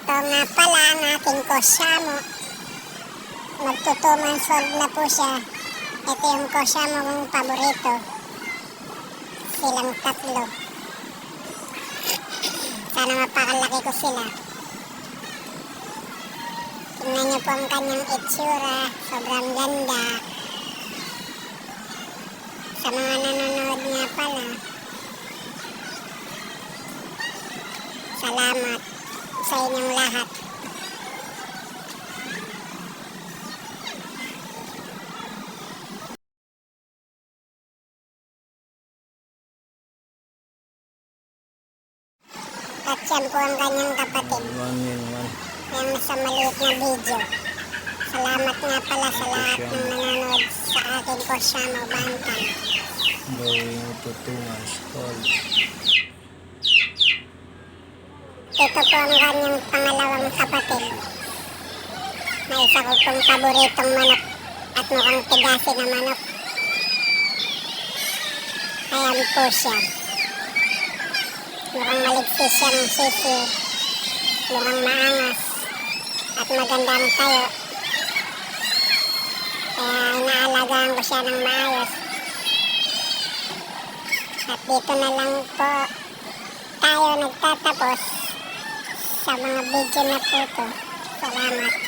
Ito nga pala ang aking kosyamo. Magto 2 months old na po siya. Ito yung kosyamo kong paborito. Silang tatlo. Sana mapakalaki ko sila. Tingnan niyo po ang kanyang itsura. Sobrang ganda. Sa mga nanonood nga pala, salamat sa inyong lahat. At yan po ang kanyang kapatid. Yung nasa maliit na video. Salamat nga pala sa lahat ng nanonood sa akin kosyamo bantam. Going to 2 months old. Ito po ang kanyang pangalawang kapatid. Na isa ko pong paboritong manok at mukhang tigasin na manok. Ayan po siya. Mukhang maligsis siya ng sisiw. Mukhang maangas at magandang tayo. Kaya inaalagaan ko siya ng maayos. At dito na lang po tayo nagtatapos sa mga video na po ito. Salamat.